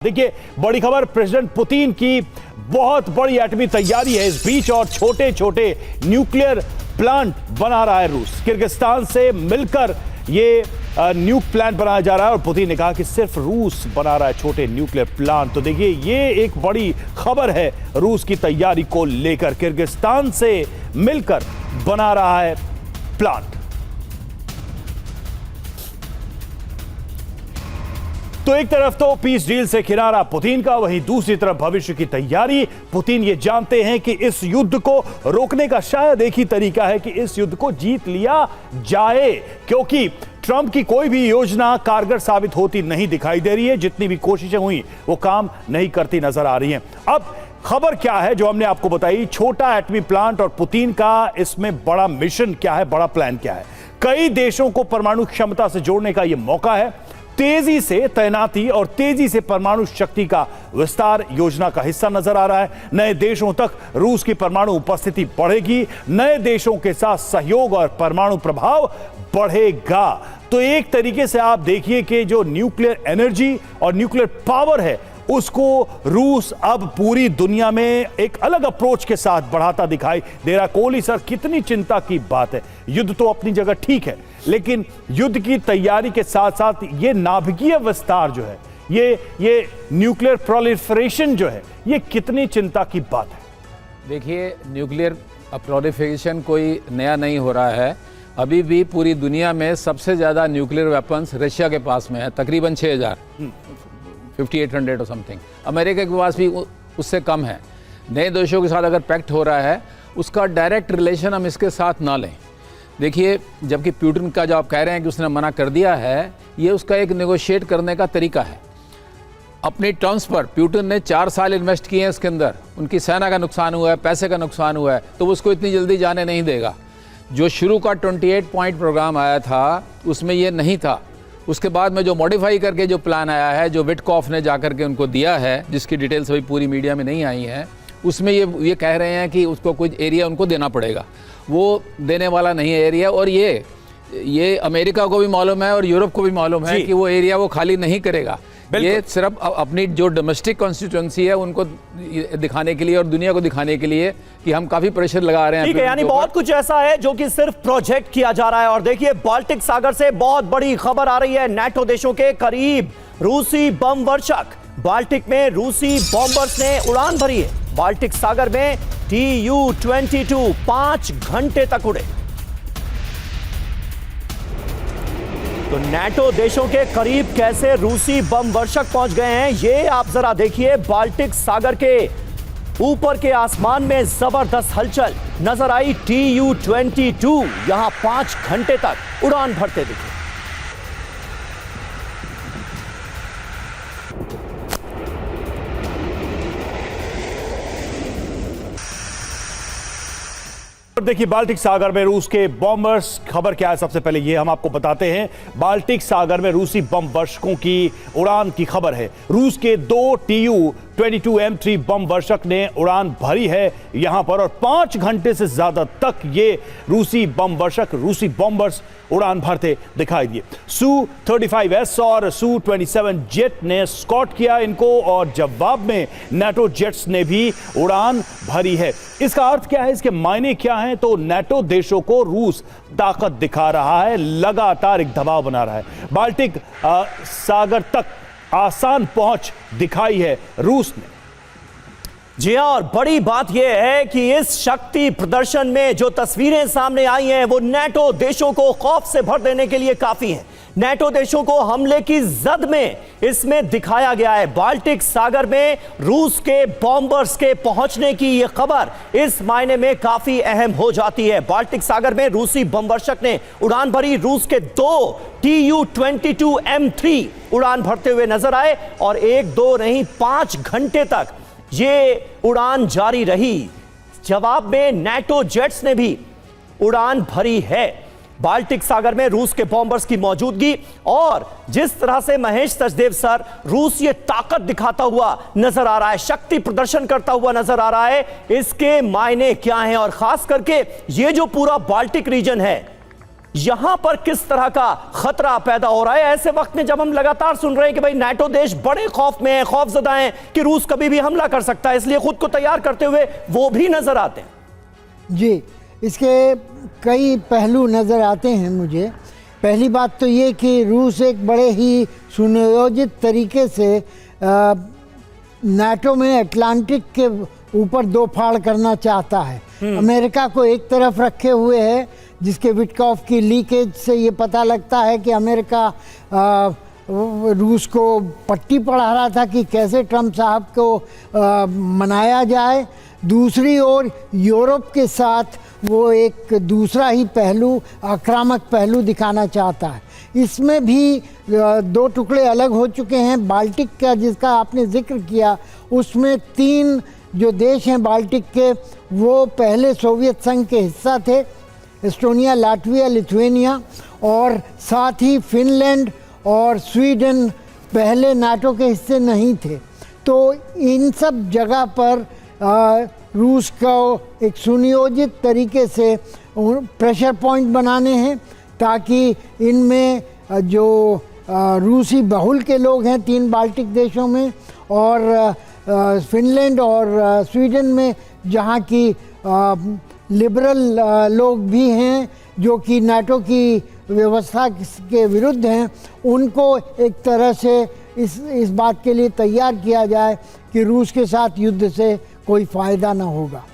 देखिए, बड़ी खबर प्रेसिडेंट पुतिन की बहुत बड़ी एटमी तैयारी है इस बीच और छोटे छोटे न्यूक्लियर प्लांट बना रहा है रूस। किर्गिस्तान से मिलकर ये न्यूक प्लांट बनाया जा रहा है और पुतिन ने कहा कि सिर्फ रूस बना रहा है छोटे न्यूक्लियर प्लांट। तो देखिए, ये एक बड़ी खबर है रूस की तैयारी को लेकर। किर्गिस्तान से मिलकर बना रहा है प्लांट। तो एक तरफ तो पीस डील से किनारा पुतिन का, वहीं दूसरी तरफ भविष्य की तैयारी। पुतिन ये जानते हैं कि इस युद्ध को रोकने का शायद एक ही तरीका है कि इस युद्ध को जीत लिया जाए, क्योंकि ट्रंप की कोई भी योजना कारगर साबित होती नहीं दिखाई दे रही है। जितनी भी कोशिशें हुई वो काम नहीं करती नजर आ रही हैं। अब खबर क्या है जो हमने आपको बताई, छोटा एटमी प्लांट और पुतिन का इसमें बड़ा मिशन क्या है, बड़ा प्लान क्या है। कई देशों को परमाणु क्षमता से जोड़ने का यह मौका है। तेजी से तैनाती और तेजी से परमाणु शक्ति का विस्तार योजना का हिस्सा नजर आ रहा है। नए देशों तक रूस की परमाणु उपस्थिति बढ़ेगी, नए देशों के साथ सहयोग और परमाणु प्रभाव बढ़ेगा। तो एक तरीके से आप देखिए कि जो न्यूक्लियर एनर्जी और न्यूक्लियर पावर है उसको रूस अब पूरी दुनिया में एक अलग अप्रोच के साथ बढ़ाता दिखाई दे रहा। कोहली सर, कितनी चिंता की बात है। युद्ध तो अपनी जगह ठीक है, लेकिन युद्ध की तैयारी के साथ साथ ये नाभिकीय विस्तार जो है, ये न्यूक्लियर प्रोलिफरेशन जो है, ये कितनी चिंता की बात है। देखिए, न्यूक्लियर प्रोलिफरेशन कोई नया नहीं हो रहा है। अभी भी पूरी दुनिया में सबसे ज़्यादा न्यूक्लियर वेपन्स रशिया के पास में है, तकरीबन 6000, 5800 और समथिंग। अमेरिका के पास भी उससे कम है। नए देशों के साथ अगर पैक्ट हो रहा है, उसका डायरेक्ट रिलेशन हम इसके साथ ना लें। देखिए, जबकि पुतिन का जो आप कह रहे हैं कि उसने मना कर दिया है, ये उसका एक नेगोशिएट करने का तरीका है। अपनी टर्म्स पर पुतिन ने 4 साल इन्वेस्ट किए हैं इसके अंदर, उनकी सेना का नुकसान हुआ है, पैसे का नुकसान हुआ है, तो वो उसको इतनी जल्दी जाने नहीं देगा। जो शुरू का 28 पॉइंट प्रोग्राम आया था उसमें ये नहीं था। उसके बाद में जो मॉडिफाई करके जो प्लान आया है, जो विटकॉफ ने जाकर के उनको दिया है, जिसकी डिटेल्स अभी पूरी मीडिया में नहीं आई हैं, उसमें ये कह रहे हैं कि उसको कुछ एरिया उनको देना पड़ेगा। वो देने वाला नहीं है एरिया, और ये अमेरिका को भी मालूम है और यूरोप को भी मालूम है कि वो एरिया वो खाली नहीं करेगा। ये सिर्फ अपनी जो डोमेस्टिक कॉन्स्टिट्यूएंसी है उनको दिखाने के लिए और दुनिया को दिखाने के लिए कि हम काफी प्रेशर लगा रहे हैं। ठीक है, यानी बहुत कुछ ऐसा है जो कि सिर्फ प्रोजेक्ट किया जा रहा है। और देखिए, बाल्टिक सागर से बहुत बड़ी खबर आ रही है। नाटो देशों के करीब रूसी बम वर्षक, बाल्टिक में रूसी बॉम्बर्स ने उड़ान भरी है। बाल्टिक सागर में Tu-22 5 घंटे तक उड़े। तो नाटो देशों के करीब कैसे रूसी बम वर्षक पहुंच गए हैं, ये आप जरा देखिए। बाल्टिक सागर के ऊपर के आसमान में जबरदस्त हलचल नजर आई। Tu-22 यहां 5 घंटे तक उड़ान भरते दिखे। देखिए, बाल्टिक सागर में रूस के बॉम्बर्स, खबर क्या है सबसे पहले ये हम आपको बताते हैं। बाल्टिक सागर में रूसी बम वर्षकों की उड़ान की खबर है। रूस के 2 Tu-22 M3 बम वर्षक ने उड़ान भरी है यहां पर, और 5 घंटे से ज्यादा तक ये रूसी बम वर्षक, रूसी बॉम्बर्स उड़ान भरते दिखाई दिए। Su-35S और Su-27 जेट ने स्कॉट किया इनको, और जवाब में नाटो जेट्स ने भी उड़ान भरी है। इसका अर्थ क्या है, इसके मायने क्या हैं? तो नाटो देशों को रूस ताकत दिखा रहा है, लगातार एक दबाव बना रहा है। बाल्टिक सागर तक आसान पहुंच दिखाई है रूस ने। जी हां, और बड़ी बात यह है कि इस शक्ति प्रदर्शन में जो तस्वीरें सामने आई हैं वो नाटो देशों को खौफ से भर देने के लिए काफी हैं। नाटो देशों को हमले की जद में इसमें दिखाया गया है। बाल्टिक सागर में रूस के बॉम्बर्स के पहुंचने की यह खबर इस मायने में काफी अहम हो जाती है। बाल्टिक सागर में रूसी बमवर्षक ने उड़ान भरी। रूस के 2 Tu-22 M3 उड़ान भरते हुए नजर आए, और 1-2 नहीं 5 घंटे तक ये उड़ान जारी रही। जवाब में नाटो जेट्स ने भी उड़ान भरी है। बाल्टिक सागर में रूस के बॉम्बर्स की मौजूदगी, और जिस तरह से महेश सचदेव सर रूस ये ताकत दिखाता हुआ नजर आ रहा है, शक्ति प्रदर्शन करता हुआ नजर आ रहा है, इसके मायने क्या हैं। और खास करके ये जो पूरा बाल्टिक रीजन है, यहां पर किस तरह का खतरा पैदा हो रहा है ऐसे वक्त में, जब हम लगातार सुन रहे हैं कि भाई नाटो देश बड़े खौफ में है, खौफजदा हैं कि रूस कभी भी हमला कर सकता है, इसलिए खुद को तैयार करते हुए वो भी नजर आते हैं। जी, इसके कई पहलू नज़र आते हैं मुझे। पहली बात तो ये कि रूस एक बड़े ही सुनियोजित तरीके से नाटो में अटलांटिक के ऊपर दो फाड़ करना चाहता है। अमेरिका को एक तरफ रखे हुए है, जिसके विटकॉफ की लीकेज से ये पता लगता है कि अमेरिका रूस को पट्टी पढ़ा रहा था कि कैसे ट्रंप साहब को मनाया जाए। दूसरी ओर यूरोप के साथ वो एक दूसरा ही पहलू, आक्रामक पहलू दिखाना चाहता है। इसमें भी दो टुकड़े अलग हो चुके हैं। बाल्टिक का जिसका आपने जिक्र किया, उसमें 3 जो देश हैं बाल्टिक के, वो पहले सोवियत संघ के हिस्सा थे, एस्टोनिया, लाटविया, लिथुआनिया, और साथ ही फिनलैंड और स्वीडन पहले नाटो के हिस्से नहीं थे। तो इन सब जगह पर रूस को एक सुनियोजित तरीके से प्रेशर पॉइंट बनाने हैं, ताकि इनमें जो रूसी बहुल के लोग हैं 3 बाल्टिक देशों में और फिनलैंड और स्वीडन में, जहाँ की लिबरल लोग भी हैं जो कि नाटो की व्यवस्था के विरुद्ध हैं, उनको एक तरह से इस बात के लिए तैयार किया जाए कि रूस के साथ युद्ध से कोई फ़ायदा ना होगा।